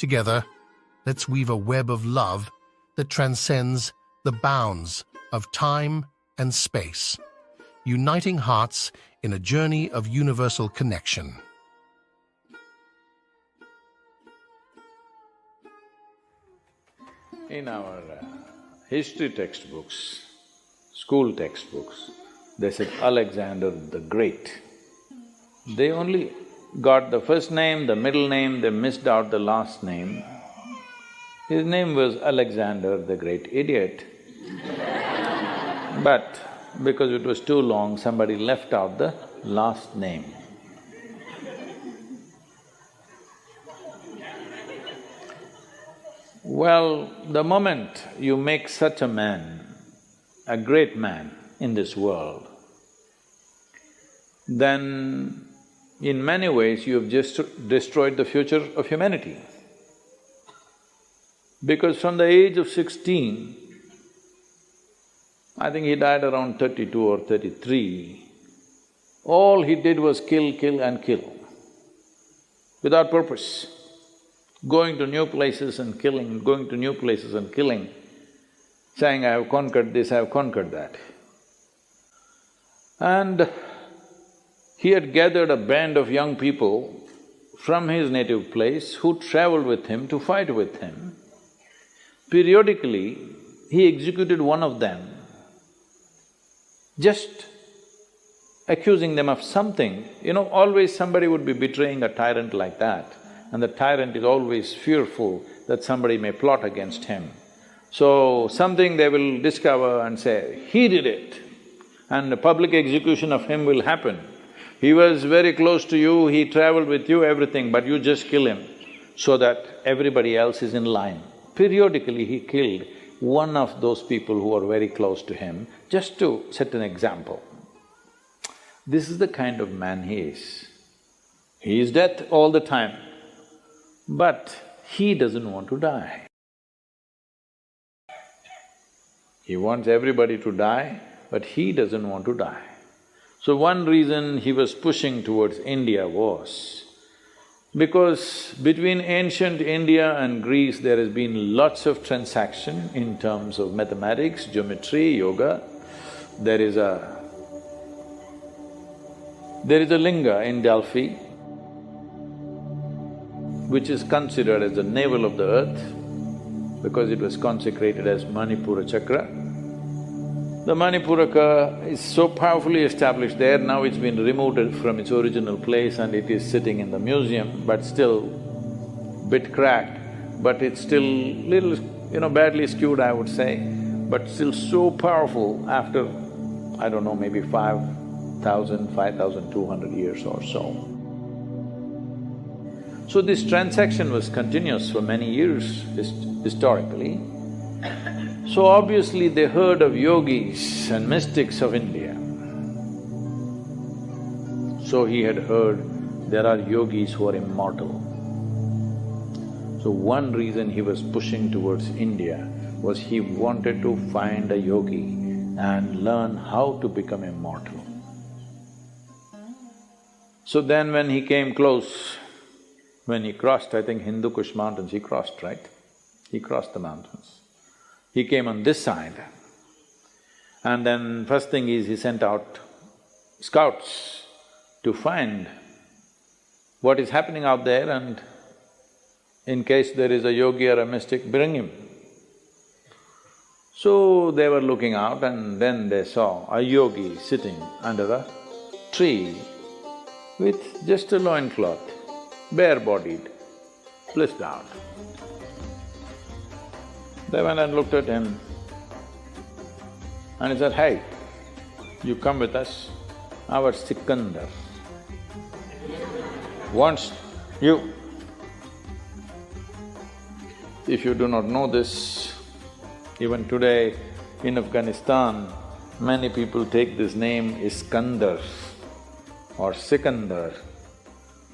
Together, let's weave a web of love that transcends the bounds of time and space, uniting hearts in a journey of universal connection. In our history textbooks, school textbooks, they said Alexander the Great. They only got the first name, the middle name, they missed out the last name. His name was Alexander the Great Idiot. But because it was too long, somebody left out the last name. Well, the moment you make such a man, a great man in this world, then in many ways you have just destroyed the future of humanity. Because from the age of 16, I think he died around 32 or 33, all he did was kill, kill and kill, without purpose. Going to new places and killing, going to new places and killing, saying, I have conquered this, I have conquered that. And he had gathered a band of young people from his native place who traveled with him to fight with him. Periodically, he executed one of them, just accusing them of something. You know, always somebody would be betraying a tyrant like that, and the tyrant is always fearful that somebody may plot against him. So, something they will discover and say, he did it, and a public execution of him will happen. He was very close to you, he traveled with you, everything, but you just kill him so that everybody else is in line. Periodically, he killed one of those people who are very close to him, just to set an example. This is the kind of man he is. He is death all the time, but he doesn't want to die. He wants everybody to die, but he doesn't want to die. So one reason he was pushing towards India was because between ancient India and Greece there has been lots of transaction in terms of mathematics, geometry, yoga. There is a linga in Delphi which is considered as the navel of the earth because it was consecrated as Manipura Chakra. The Manipuraka is so powerfully established there, now it's been removed from its original place and it is sitting in the museum, but still bit cracked, but it's still little, badly skewed, I would say, but still so powerful after, I don't know, maybe 5,200 years or so. So this transaction was continuous for many years historically. So obviously they heard of yogis and mystics of India. So he had heard there are yogis who are immortal. So one reason he was pushing towards India was he wanted to find a yogi and learn how to become immortal. So then when he came close, when he crossed, I think Hindu Kush mountains, he crossed, right? He crossed the mountains. He came on this side. And then first thing is he sent out scouts to find what is happening out there and in case there is a yogi or a mystic, bring him. So they were looking out and then they saw a yogi sitting under a tree with just a loincloth, bare-bodied, blissed out. They went and looked at him and he said, hey, you come with us, our Sikandar wants you. If you do not know this, even today in Afghanistan, many people take this name Iskandar or Sikandar.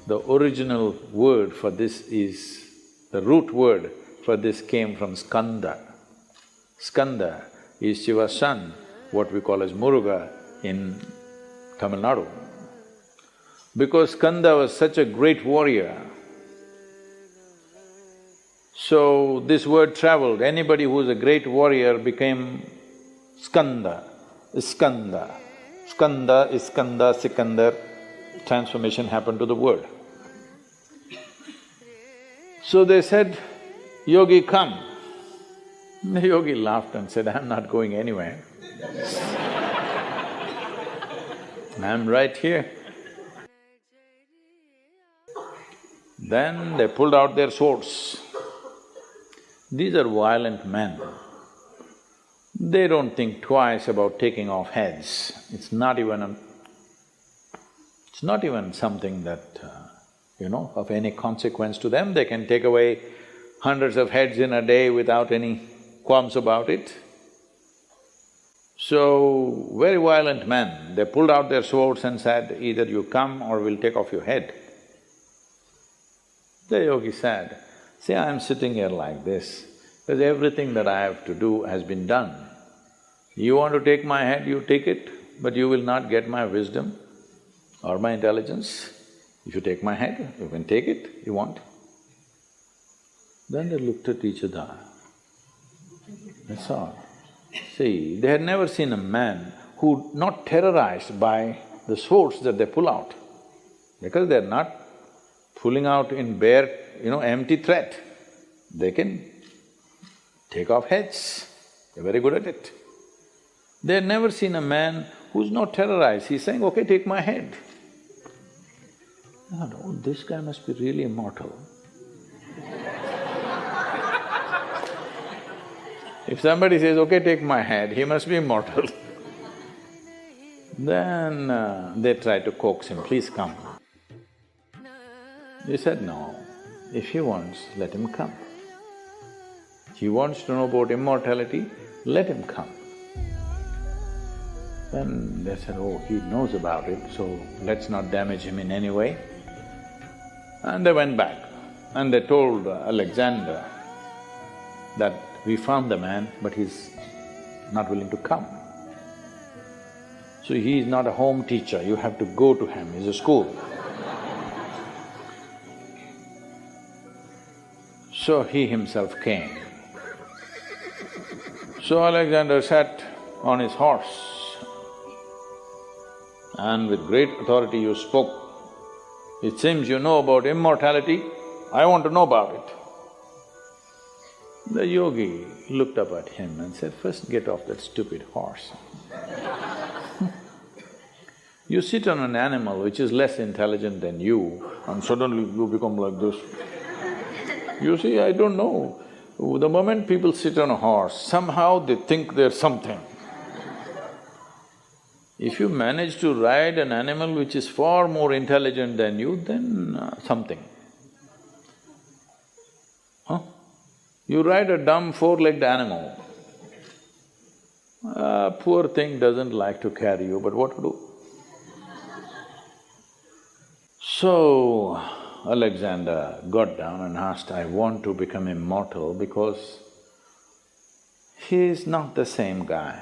The original word for this is… the root word for this came from Skanda. Skanda is Shiva's son, what we call as Muruga in Tamil Nadu. Because Skanda was such a great warrior, So this word traveled, anybody who's a great warrior became Skanda, Skanda. Skanda, Iskanda, Sikandar, transformation happened to the word. So they said, "Yogi, come." The yogi laughed and said, "I'm not going anywhere. I'm right here." Then they pulled out their swords. These are violent men. They don't think twice about taking off heads. It's not even something that, of any consequence to them. They can take away hundreds of heads in a day without any qualms about it. So, very violent men, they pulled out their swords and said, "Either you come or we'll take off your head." The yogi said, "See, I'm sitting here like this because everything that I have to do has been done. You want to take my head, you take it, but you will not get my wisdom or my intelligence. If you take my head, you can take it, you want." Then they looked at each other. That's all. See, they had never seen a man who not terrorized by the swords that they pull out, because they're not pulling out in bare, empty threat. They can take off heads, they're very good at it. They had never seen a man who's not terrorized, he's saying, "Okay, take my head." I thought, "Oh, this guy must be really immortal." If somebody says, "Okay, take my head," he must be immortal. Then they tried to coax him, "Please come." He said, "No, if he wants, let him come. He wants to know about immortality, let him come." Then they said, "Oh, he knows about it, so let's not damage him in any way." And they went back and they told Alexander that we found the man, but he's not willing to come. So he is not a home teacher, you have to go to him, he's a school. So he himself came. So Alexander sat on his horse and with great authority you spoke, "It seems you know about immortality, I want to know about it." The yogi looked up at him and said, "First get off that stupid horse." You sit on an animal which is less intelligent than you and suddenly you become like this. You see, I don't know, the moment people sit on a horse, somehow they think they're something. If you manage to ride an animal which is far more intelligent than you, then something. Huh? You ride a dumb four-legged animal, poor thing doesn't like to carry you, but what to do? So, Alexander got down and asked, "I want to become immortal because he is not the same guy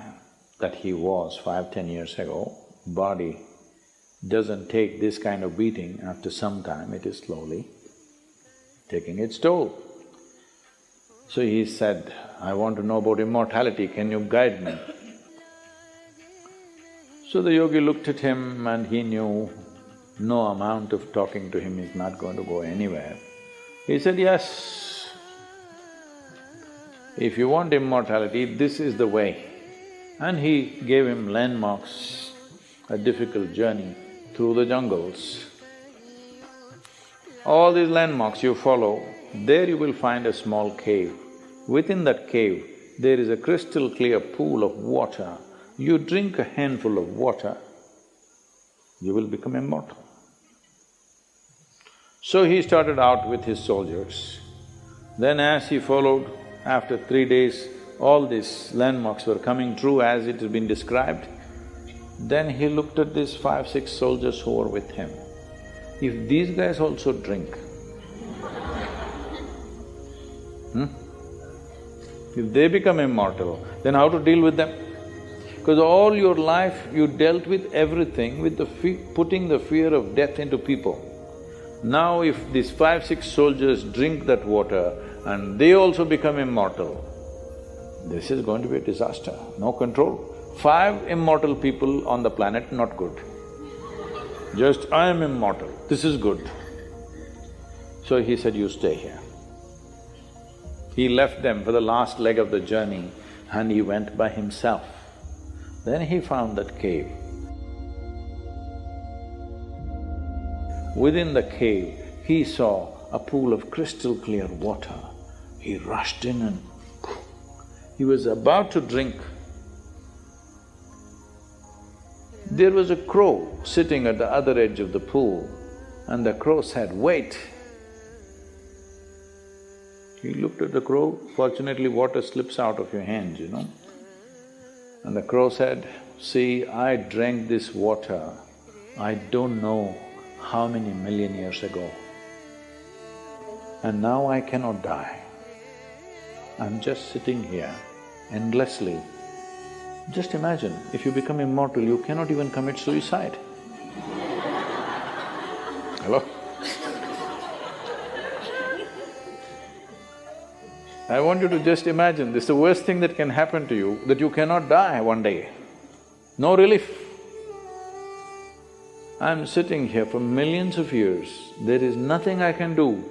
that he was 5–10 years ago. Body doesn't take this kind of beating after some time, it is slowly taking its toll." So he said, "I want to know about immortality, can you guide me?" So the yogi looked at him and he knew no amount of talking to him is not going to go anywhere. He said, "Yes, if you want immortality, this is the way." And he gave him landmarks, a difficult journey through the jungles. All these landmarks you follow, there you will find a small cave. Within that cave, there is a crystal clear pool of water. You drink a handful of water, you will become immortal. So he started out with his soldiers. Then as he followed, after 3 days, all these landmarks were coming true as it has been described. Then he looked at these 5–6 soldiers who were with him. If these guys also drink, if they become immortal, then how to deal with them? Because all your life you dealt with everything with putting the fear of death into people. Now if these 5–6 soldiers drink that water and they also become immortal, this is going to be a disaster, no control. 5 immortal people on the planet, not good. Just, I am immortal, this is good. So he said, you stay here. He left them for the last leg of the journey and he went by himself. Then he found that cave. Within the cave, he saw a pool of crystal clear water. He rushed in and he was about to drink. There was a crow sitting at the other edge of the pool, and the crow said, wait. He looked at the crow, fortunately water slips out of your hands, you know. And the crow said, see, I drank this water, I don't know how many million years ago. And now I cannot die. I'm just sitting here endlessly. Just imagine, if you become immortal, you cannot even commit suicide. Hello? I want you to just imagine, this is the worst thing that can happen to you, that you cannot die one day. No relief. I'm sitting here for millions of years, there is nothing I can do.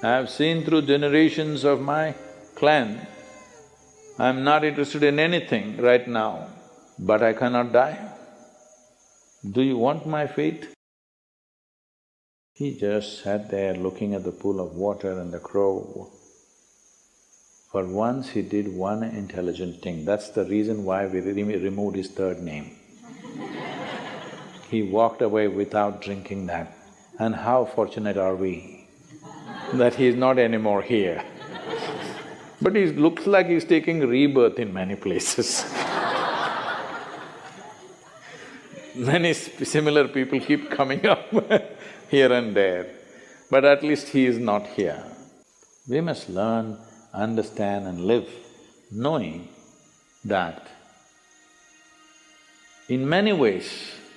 I have seen through generations of my clan, I'm not interested in anything right now, but I cannot die. Do you want my fate? He just sat there looking at the pool of water and the crow. For once he did one intelligent thing, that's the reason why we removed his third name. He walked away without drinking that. And how fortunate are we that he is not anymore here. But he looks like he's taking rebirth in many places. Many similar people keep coming up here and there, but at least he is not here. We must learn, understand and live knowing that in many ways,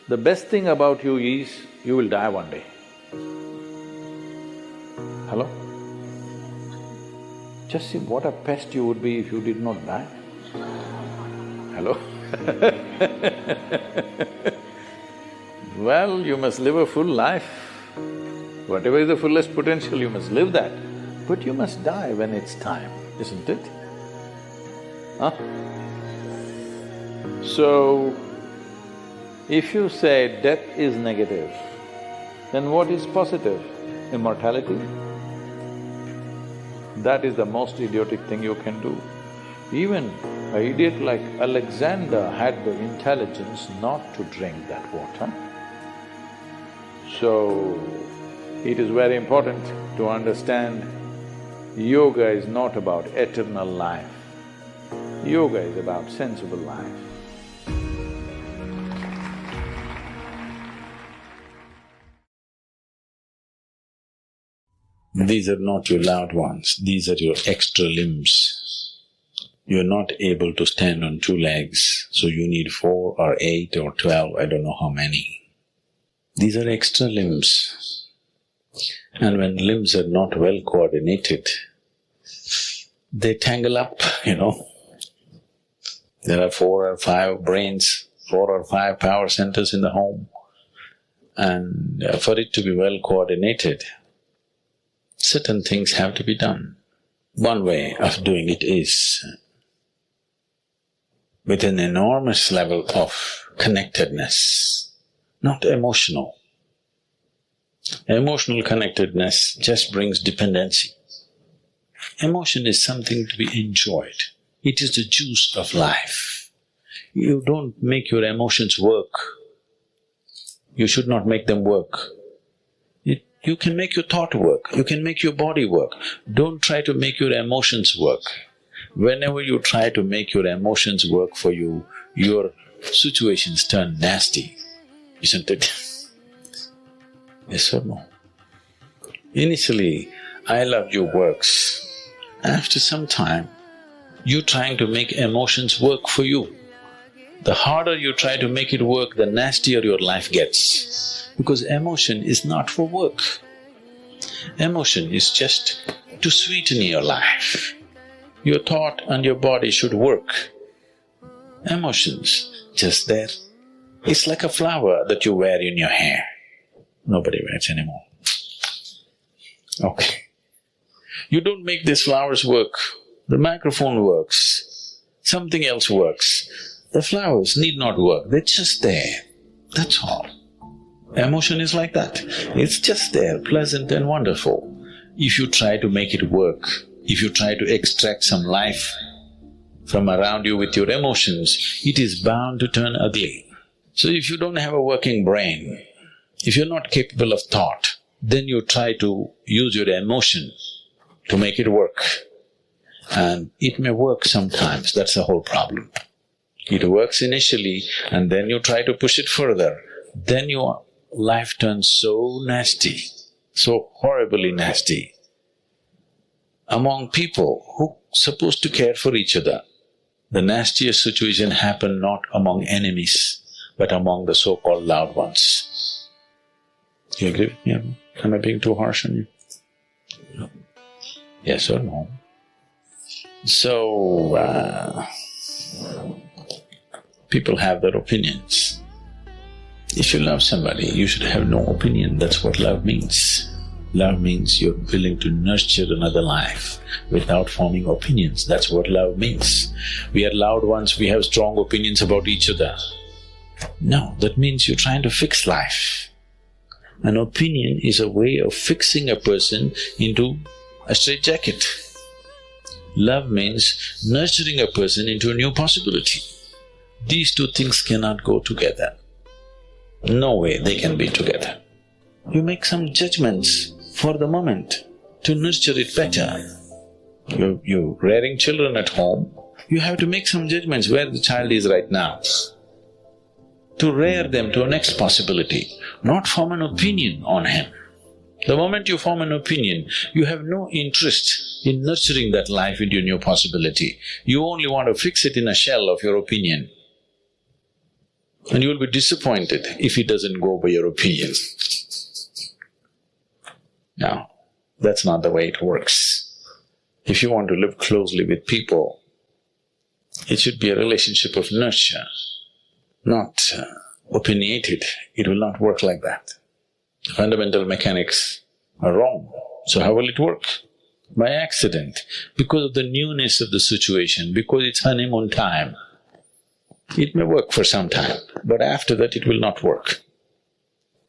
the best thing about you is you will die one day. Hello? Just see what a pest you would be if you did not die. Hello? Well, you must live a full life. Whatever is the fullest potential, you must live that. But you must die when it's time, isn't it? Huh? So, if you say death is negative, then what is positive? Immortality? That is the most idiotic thing you can do. Even an idiot like Alexander had the intelligence not to drink that water. So, it is very important to understand yoga is not about eternal life. Yoga is about sensible life. These are not your loved ones, these are your extra limbs. You're not able to stand on 2 legs, so you need 4 or 8 or 12, I don't know how many. These are extra limbs. And when limbs are not well coordinated, they tangle up, you know. There are 4 or 5 brains, 4 or 5 power centers in the home. And for it to be well coordinated, certain things have to be done. One way of doing it is with an enormous level of connectedness, not emotional. Emotional connectedness just brings dependency. Emotion is something to be enjoyed. It is the juice of life. You don't make your emotions work. You should not make them work. You can make your thought work, you can make your body work. Don't try to make your emotions work. Whenever you try to make your emotions work for you, your situations turn nasty, isn't it? Yes or no? Initially, I loved your works. After some time, you're trying to make emotions work for you. The harder you try to make it work, the nastier your life gets. Because emotion is not for work. Emotion is just to sweeten your life. Your thought and your body should work. Emotions, just there. It's like a flower that you wear in your hair. Nobody wears anymore. Okay. You don't make these flowers work. The microphone works. Something else works. The flowers need not work, they're just there. That's all. Emotion is like that. It's just there, pleasant and wonderful. If you try to make it work, if you try to extract some life from around you with your emotions, it is bound to turn ugly. So if you don't have a working brain, if you're not capable of thought, then you try to use your emotion to make it work. And it may work sometimes, that's the whole problem. It works initially and then you try to push it further, then your life turns so nasty, so horribly nasty. Among people who supposed to care for each other, the nastiest situation happen not among enemies, but among the so-called loved ones. You agree with me? Am I being too harsh on you? No. Yes or no? So, people have their opinions. If you love somebody, you should have no opinion, that's what love means. Love means you're willing to nurture another life without forming opinions, that's what love means. We are loved ones, we have strong opinions about each other. No, that means you're trying to fix life. An opinion is a way of fixing a person into a straitjacket. Love means nurturing a person into a new possibility. These two things cannot go together. No way they can be together. You make some judgments for the moment to nurture it better. You're rearing children at home, you have to make some judgments where the child is right now, to rear them to a next possibility, not form an opinion on him. The moment you form an opinion, you have no interest in nurturing that life into a new possibility. You only want to fix it in a shell of your opinion. And you will be disappointed if it doesn't go by your opinion. Now, that's not the way it works. If you want to live closely with people, it should be a relationship of nurture, not opinionated. It will not work like that. Fundamental mechanics are wrong. So how will it work? By accident, because of the newness of the situation, because it's honeymoon time. It may work for some time, but after that it will not work.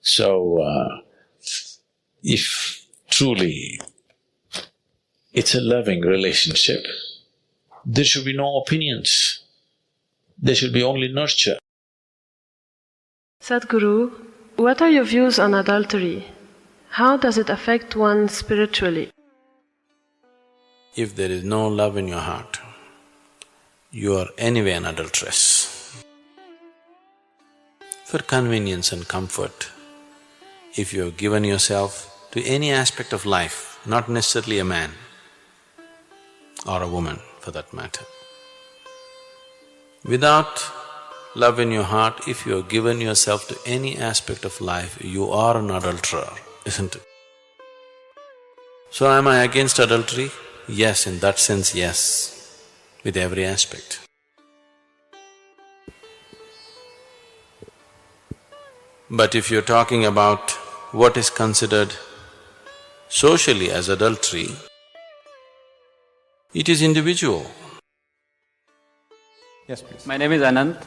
So, if truly it's a loving relationship, there should be no opinions, there should be only nurture. Sadhguru, what are your views on adultery? How does it affect one spiritually? If there is no love in your heart, you are anyway an adulteress. For convenience and comfort, if you have given yourself to any aspect of life, not necessarily a man or a woman for that matter, without love in your heart, if you have given yourself to any aspect of life, you are an adulterer, isn't it? So am I against adultery? Yes, in that sense, yes, with every aspect. But if you're talking about what is considered socially as adultery, it is individual. Yes, please. My name is Anant.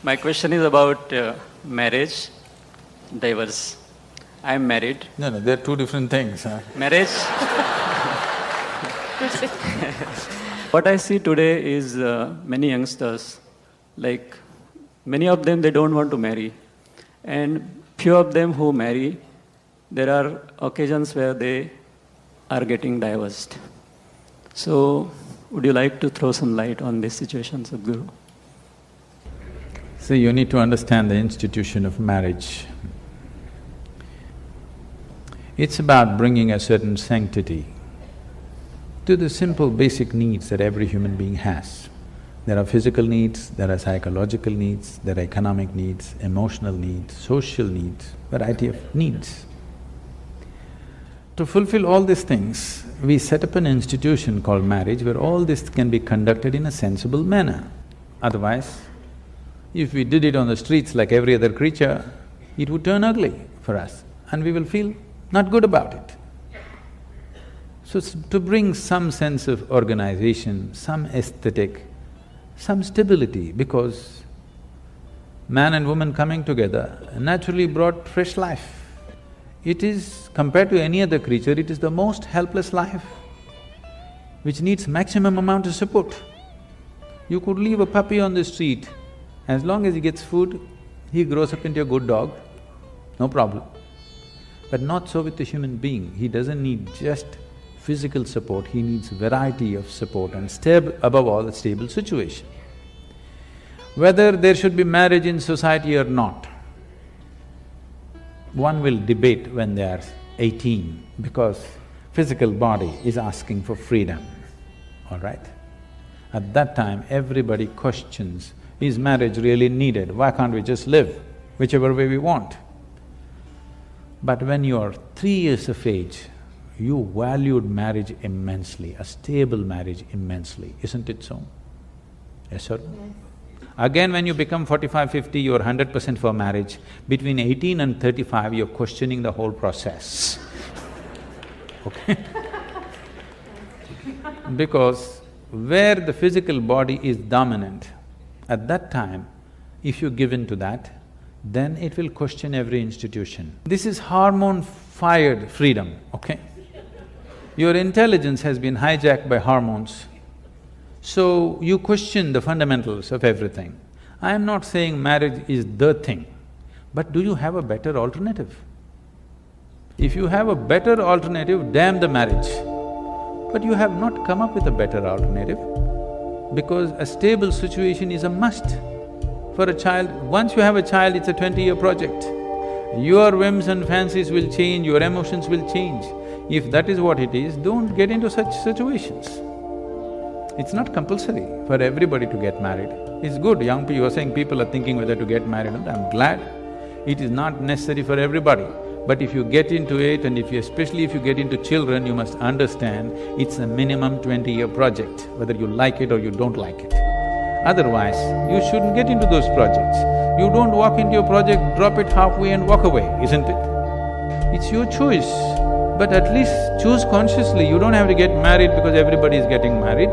My question is about marriage, divorce. I am married. No, they're two different things, huh? Marriage… What I see today is many youngsters, like many of them they don't want to marry, and few of them who marry, there are occasions where they are getting divorced. So, would you like to throw some light on this situation, Sadhguru? So you need to understand the institution of marriage. It's about bringing a certain sanctity to the simple basic needs that every human being has. There are physical needs, there are psychological needs, there are economic needs, emotional needs, social needs, variety of needs. To fulfill all these things, we set up an institution called marriage where all this can be conducted in a sensible manner. Otherwise, if we did it on the streets like every other creature, it would turn ugly for us and we will feel not good about it. So, to bring some sense of organization, some aesthetic, some stability, because man and woman coming together naturally brought fresh life. It is, compared to any other creature, it is the most helpless life, which needs maximum amount of support. You could leave a puppy on the street, as long as he gets food, he grows up into a good dog, no problem. But not so with a human being. He doesn't need just physical support, he needs variety of support and above all, a stable situation. Whether there should be marriage in society or not, one will debate when they are 18, because physical body is asking for freedom, all right? At that time, everybody questions, is marriage really needed? Why can't we just live whichever way we want? But when you are 3 years of age, you valued marriage immensely, a stable marriage immensely, isn't it so? Yes or no? Yes. Again, when you become 45, 50, you're 100% for marriage. Between 18 and 35, you're questioning the whole process, okay? Because where the physical body is dominant, at that time, if you give in to that, then it will question every institution. This is hormone-fired freedom, okay? Your intelligence has been hijacked by hormones, so you question the fundamentals of everything. I am not saying marriage is the thing, but do you have a better alternative? If you have a better alternative, damn the marriage. But you have not come up with a better alternative, because a stable situation is a must. For a child, once you have a child, it's a 20-year project. Your whims and fancies will change, your emotions will change. If that is what it is, don't get into such situations. It's not compulsory for everybody to get married. It's good, young people, you are saying people are thinking whether to get married or not, I'm glad. It is not necessary for everybody. But if you get into it and especially if you get into children, you must understand it's a minimum 20-year project, whether you like it or you don't like it. Otherwise, you shouldn't get into those projects. You don't walk into a project, drop it halfway and walk away, isn't it? It's your choice, but at least choose consciously. You don't have to get married because everybody is getting married.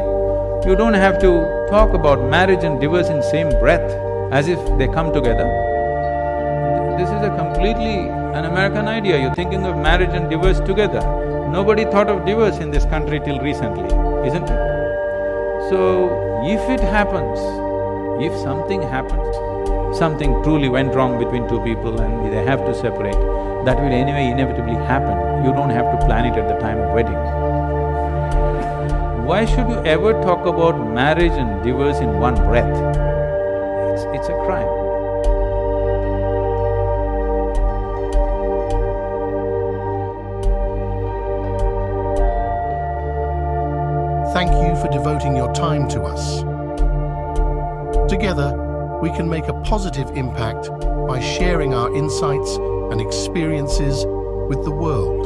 You don't have to talk about marriage and divorce in same breath as if they come together. This is a completely an American idea, you're thinking of marriage and divorce together. Nobody thought of divorce in this country till recently, isn't it? So, if it happens, if something happens, something truly went wrong between two people and they have to separate, that will anyway inevitably happen. You don't have to plan it at the time of wedding. Why should you ever talk about marriage and divorce in one breath? It's a crime. Thank you for devoting your time to us. Together, we can make a positive impact by sharing our insights and experiences with the world.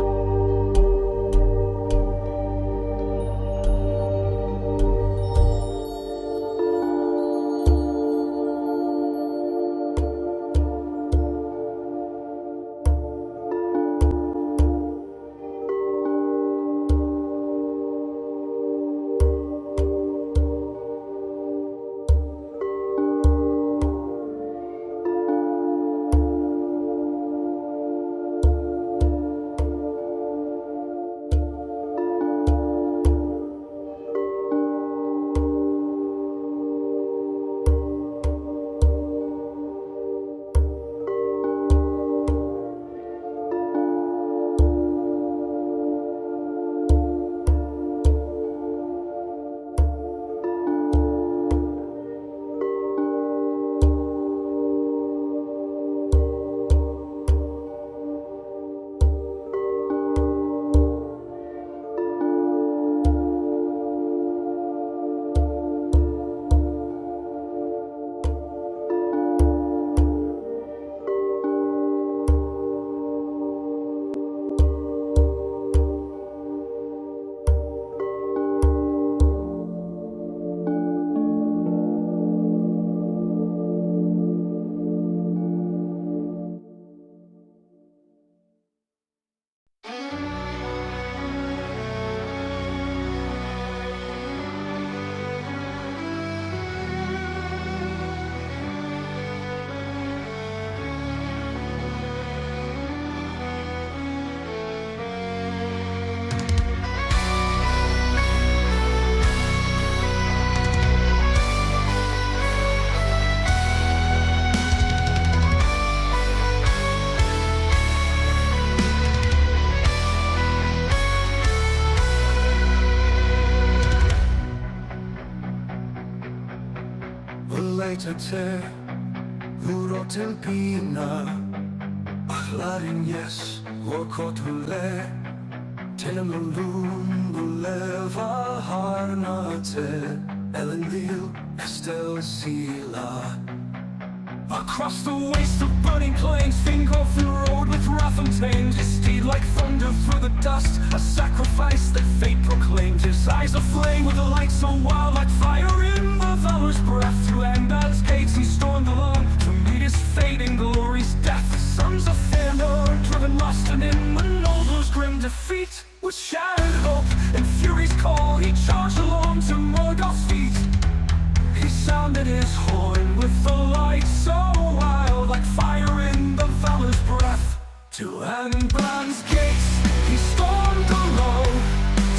te Urotel pina Ahlarin yes Wakotule Tenemalun Buleva Harnate Elenlil Estel Sila. Across the waste of burning plains, think of the road with wrath untamed. His steed like thunder through the dust, a sacrifice that fate proclaimed. His eyes aflame with a light so wild, like fire in the valor's breath. Through Angband's gates he stormed along to meet his fate in glory's death. The sons of Fëanor, driven lost, and in the noble's grim defeat, with shattered hope and fury's call, he charged along to Morgoth's feet. He sounded his horn with the light so wild, like fire in the valor's breath. To Angband's gates he stormed alone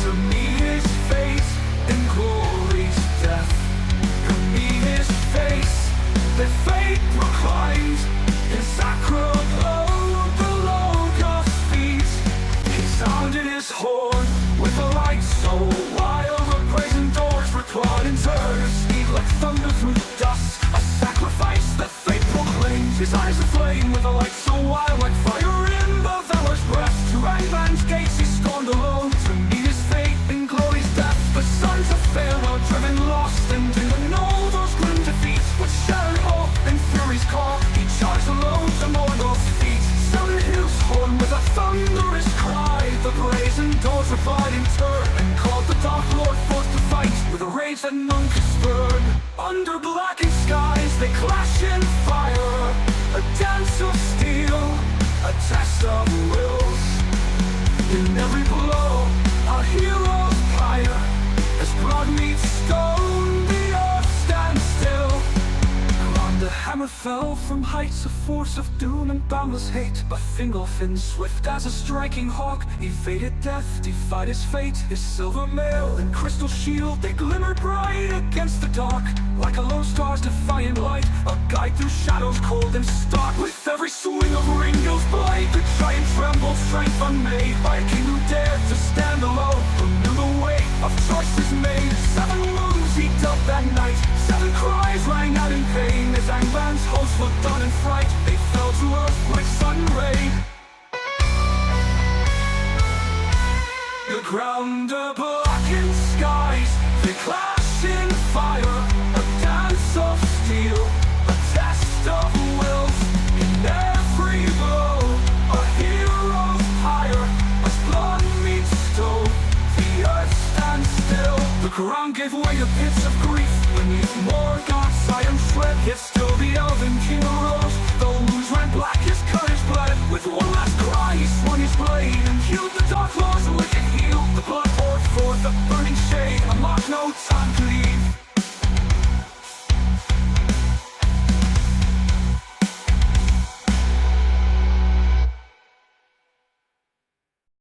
to meet his fate in glory's death. To meet his face, the fate proclaimed his sacred blow below God's feet. He sounded his horn with a light so wild, the brazen doors were clawed in turn. Like thunder through the dust, a sacrifice that fate proclaims. His eyes aflame with a light so wild, like fire in the valor's breath. To Angband's gates he stormed alone to meet his fate in glory's death. The sons of Fëanor, driven lost, and didn't know those grim defeats. With shattered hope and fury's call, he charged alone to Morgoth's feet. Sounded his horn with a thunderous cry. The brazen doors replied in turn, and called the Dark Lord forth to fight, with a rage that none could spurn. Under blackened skies they clash in fire, a dance of steel, a test of wills. In every blow a hero's pyre, as blood meets stone the earth stands still. The hammer fell from heights, a force of doom and boundless hate. But Fingolfin, swift as a striking hawk, evaded death, defied his fate. His silver mail and crystal shield, they glimmered bright against the dark, like a lone star's defiant light, a guide through shadows cold and stark. With every swing of Ringill's blade, the giant trembled, strength unmade, by a king who dared to stand alone, who knew the weight of choices made. 7 wounds he dealt that night, 7 cries rang out in pain, as Angband's hosts looked on in fright. They fell to earth like sudden rain. The ground a blackened skies, they clash in fire, a dance of steel, a test of wills. In every blow a hero's pyre, as blood meets stone the earth stands still. The ground gave way to pits of grief beneath Morgoth's iron tread, yet still the elven king arose.